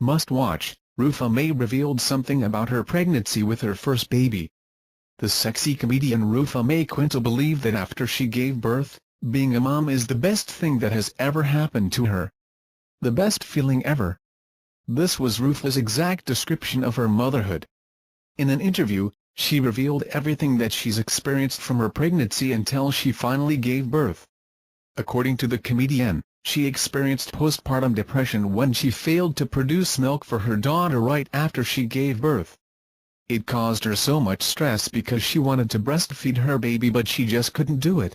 Must watch: Rufa May revealed something about her pregnancy with her first baby. The sexy comedian Rufa May Quintal believed that after she gave birth, being a mom is the best thing that has ever happened to her. The best feeling ever. This was Rufa's exact description of her motherhood. In an interview, she revealed everything that she's experienced from her pregnancy until she finally gave birth. According to the comedian, she experienced postpartum depression when she failed to produce milk for her daughter right after she gave birth. It caused her so much stress because she wanted to breastfeed her baby but she just couldn't do it.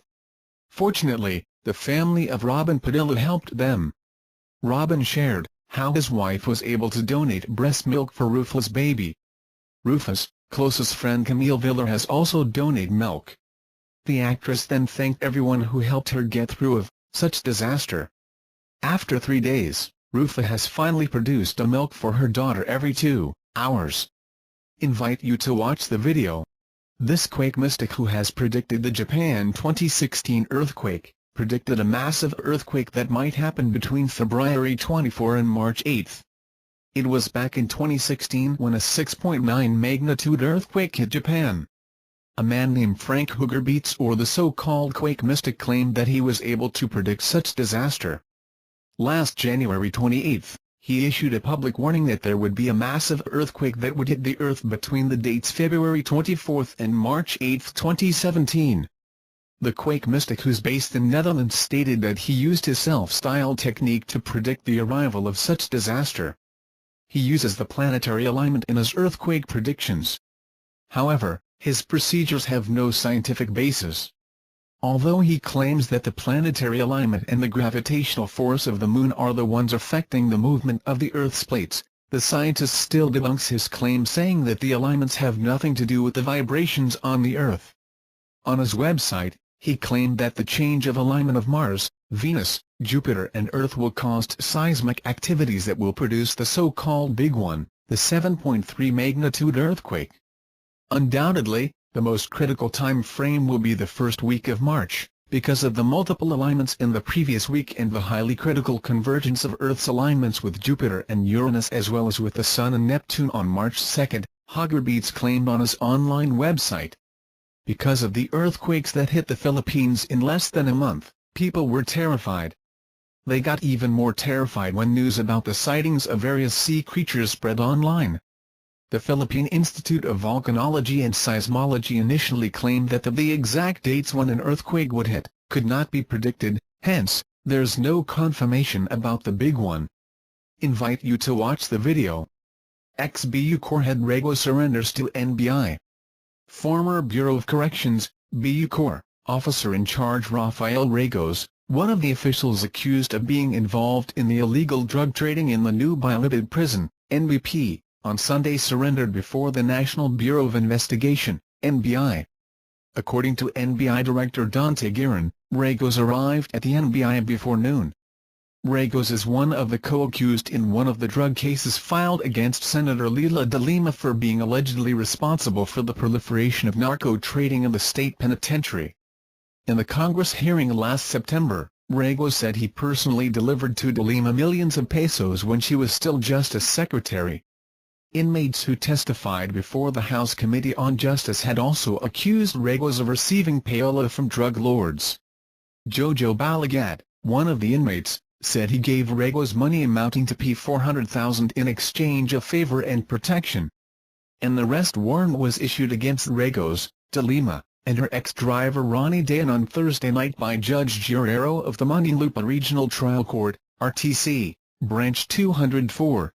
Fortunately, the family of Robin Padilla helped them. Robin shared how his wife was able to donate breast milk for Rufa's baby. Rufa's closest friend Camille Viller has also donated milk. The actress then thanked everyone who helped her get through such disaster. After 3 days, Rufa has finally produced a milk for her daughter every 2 hours. Invite you to watch the video. This quake mystic, who has predicted the Japan 2016 earthquake, predicted a massive earthquake that might happen between February 24 and March 8. It was back in 2016 when a 6.9 magnitude earthquake hit Japan. A man named Frank Hugerbeats, or the so-called quake mystic, claimed that he was able to predict such disaster. Last January 28, he issued a public warning that there would be a massive earthquake that would hit the Earth between the dates February 24 and March 8, 2017. The quake mystic, who's based in Netherlands, stated that he used his self-styled technique to predict the arrival of such disaster. He uses the planetary alignment in his earthquake predictions. However, his procedures have no scientific basis. Although he claims that the planetary alignment and the gravitational force of the Moon are the ones affecting the movement of the Earth's plates, the scientist still debunks his claim, saying that the alignments have nothing to do with the vibrations on the Earth. On his website, he claimed that the change of alignment of Mars, Venus, Jupiter and Earth will cause seismic activities that will produce the so-called Big One, the 7.3 magnitude earthquake. Undoubtedly, the most critical time frame will be the first week of March, because of the multiple alignments in the previous week and the highly critical convergence of Earth's alignments with Jupiter and Uranus as well as with the Sun and Neptune on March 2, Hugerbeats claimed on his online website. Because of the earthquakes that hit the Philippines in less than a month, people were terrified. They got even more terrified when news about the sightings of various sea creatures spread online. The Philippine Institute of Volcanology and Seismology initially claimed that the exact dates when an earthquake would hit could not be predicted, hence, there's no confirmation about the big one. Invite you to watch the video. Ex-BU Corps head Rego surrenders to NBI. Former Bureau of Corrections, BU Corps, officer in charge Rafael Regos, one of the officials accused of being involved in the illegal drug trading in the New Bilibid prison, NBP, on Sunday surrendered before the National Bureau of Investigation, NBI. According to NBI Director Dante Guerin, Regos arrived at the NBI before noon. Regos is one of the co-accused in one of the drug cases filed against Senator Leila de Lima for being allegedly responsible for the proliferation of narco-trading in the state penitentiary. In the Congress hearing last September, Regos said he personally delivered to de Lima millions of pesos when she was still Justice Secretary. Inmates who testified before the House Committee on Justice had also accused Regos of receiving payola from drug lords. Jojo Balagat, one of the inmates, said he gave Regos money amounting to P400,000 in exchange of favor and protection. An arrest warrant was issued against Regos, de Lima, and her ex-driver Ronnie Dayan on Thursday night by Judge Guerrero of the Muntinlupa Regional Trial Court, RTC, Branch 204.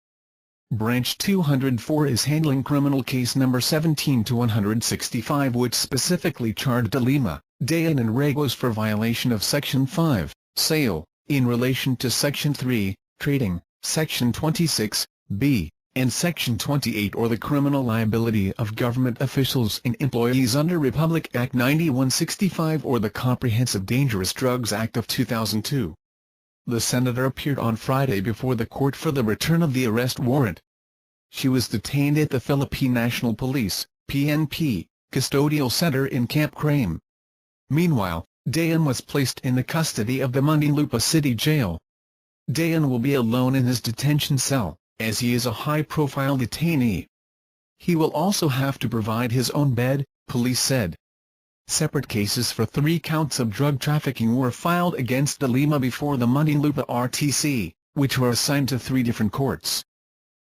Branch 204 is handling criminal case number 17-165, which specifically charged de Lima, Dayan and Regos for violation of Section 5, Sale, in relation to Section 3, Trading, Section 26, B, and Section 28, or the criminal liability of government officials and employees under Republic Act 9165 or the Comprehensive Dangerous Drugs Act of 2002. The senator appeared on Friday before the court for the return of the arrest warrant. She was detained at the Philippine National Police, PNP, Custodial Center in Camp Crame. Meanwhile, Dayan was placed in the custody of the Muntinlupa City Jail. Dayan will be alone in his detention cell, as he is a high-profile detainee. He will also have to provide his own bed, police said. Separate cases for 3 counts of drug trafficking were filed against de Lima before the Muntinlupa RTC, which were assigned to 3 different courts.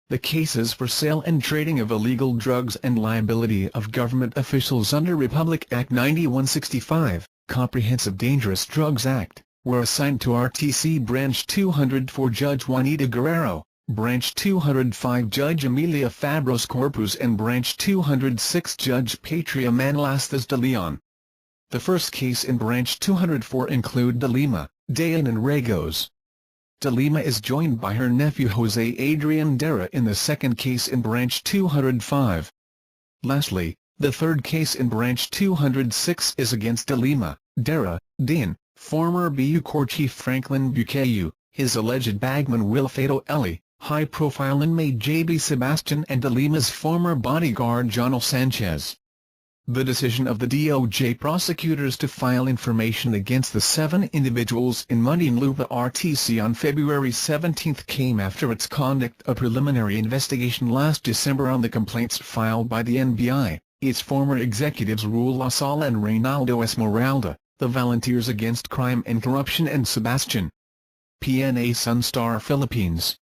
The cases for sale and trading of illegal drugs and liability of government officials under Republic Act 9165, Comprehensive Dangerous Drugs Act, were assigned to RTC Branch 204 Judge Juanita Guerrero, Branch 205 Judge Emilia Fabros Corpus and Branch 206 Judge Patria Manolastas de Leon. The first case in Branch 204 include de Lima, Dayan and Ragos. De Lima is joined by her nephew Jose Adrian Dera in the second case in Branch 205. Lastly, the third case in Branch 206 is against de Lima, Dera, Dayan, former Bucor chief Franklin Bukayu, his alleged bagman Wilfredo Eli, high-profile inmate J.B. Sebastian and de Lima's former bodyguard Jonel Sanchez. The decision of the DOJ prosecutors to file information against the 7 individuals in Muntinlupa RTC on February 17 came after its conduct a preliminary investigation last December on the complaints filed by the NBI, its former executives Raul Lasal and Reynaldo Esmeralda, the Volunteers Against Crime and Corruption and Sebastian PNA Sunstar Philippines.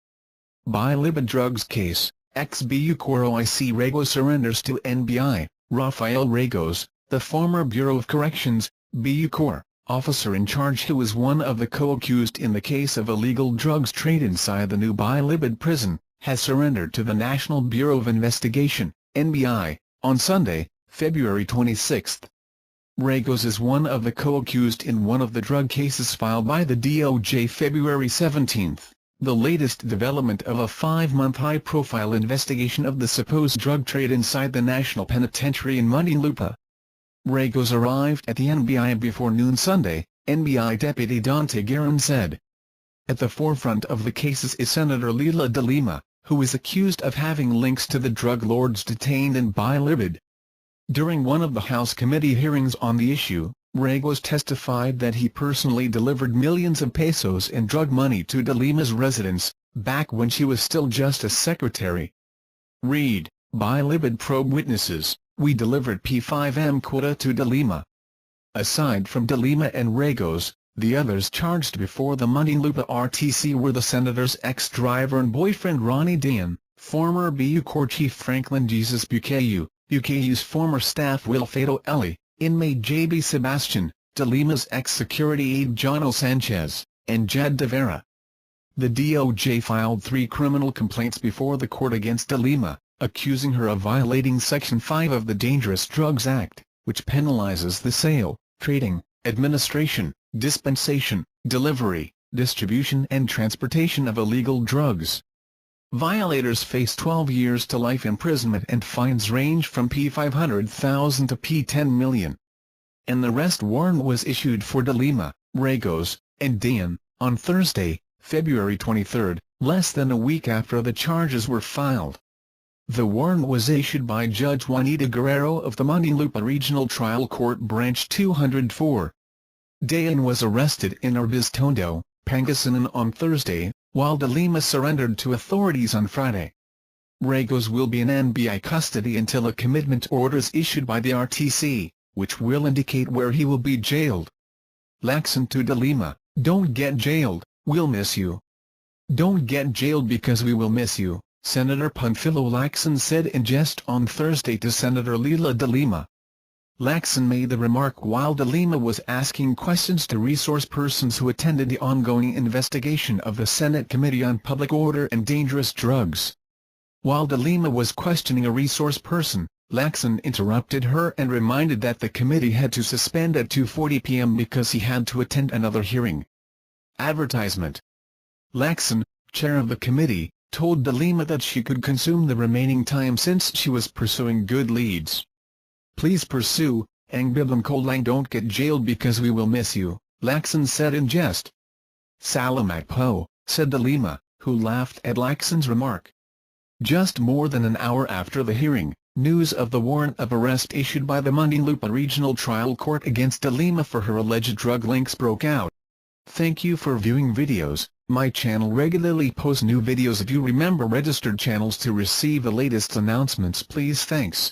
Bilibid drugs case, ex-Bucor OIC Ragos surrenders to NBI. Rafael Ragos, the former Bureau of Corrections, Bucor, officer in charge who was one of the co-accused in the case of illegal drugs trade inside the new Bilibid prison, has surrendered to the National Bureau of Investigation, NBI, on Sunday, February 26. Ragos is one of the co-accused in one of the drug cases filed by the DOJ February 17. The latest development of a 5-month high-profile investigation of the supposed drug trade inside the National Penitentiary in Muntinlupa. Ragos arrived at the NBI before noon Sunday, NBI Deputy Dante Guerin said. At the forefront of the cases is Senator Leila de Lima, who is accused of having links to the drug lords detained in Bilibid. During one of the House committee hearings on the issue, Ragos testified that he personally delivered millions of pesos in drug money to de Lima's residence, back when she was still just a secretary. Read, Bilibid probe witnesses, we delivered P5M quota to de Lima. Aside from de Lima and Ragos, the others charged before the Muntinlupa RTC were the senator's ex-driver and boyfriend Ronnie Dayan, former Bucor chief Franklin Jesus Bukayu, Bukayu's former staff Wilfredo Eli, inmate J.B. Sebastian, de Lima's ex-security aide Jonel Sanchez, and Jed De Vera. The DOJ filed 3 criminal complaints before the court against de Lima, accusing her of violating Section 5 of the Dangerous Drugs Act, which penalizes the sale, trading, administration, dispensation, delivery, distribution and transportation of illegal drugs. Violators face 12 years to life imprisonment and fines range from P500,000 to P10 million. An arrest warrant was issued for de Lima, Ragos, and Dayan, on Thursday, February 23, less than a week after the charges were filed. The warrant was issued by Judge Juanita Guerrero of the Muntinlupa Regional Trial Court Branch 204. Dayan was arrested in Orbis Tondo, Pangasinan on Thursday, while de Lima surrendered to authorities on Friday. Ragos will be in NBI custody until a commitment order is issued by the RTC, which will indicate where he will be jailed. Lacson to de Lima, don't get jailed, we'll miss you. Don't get jailed because we will miss you, Senator Panfilo Lacson said in jest on Thursday to Senator Leila de Lima. Lacson made the remark while de Lima was asking questions to resource persons who attended the ongoing investigation of the Senate Committee on Public Order and Dangerous Drugs. While de Lima was questioning a resource person, Lacson interrupted her and reminded that the committee had to suspend at 2:40 p.m. because he had to attend another hearing. Advertisement. Lacson, chair of the committee, told de Lima that she could consume the remaining time since she was pursuing good leads. Please pursue, Ang Biblam Kolang, don't get jailed because we will miss you, Lacson said in jest. Salamat po, said de Lima, who laughed at Lacson's remark. Just more than an hour after the hearing, news of the warrant of arrest issued by the Muntinlupa Regional Trial Court against de Lima for her alleged drug links broke out. Thank you for viewing videos. My channel regularly posts new videos. If you remember registered channels to receive the latest announcements, please. Thanks.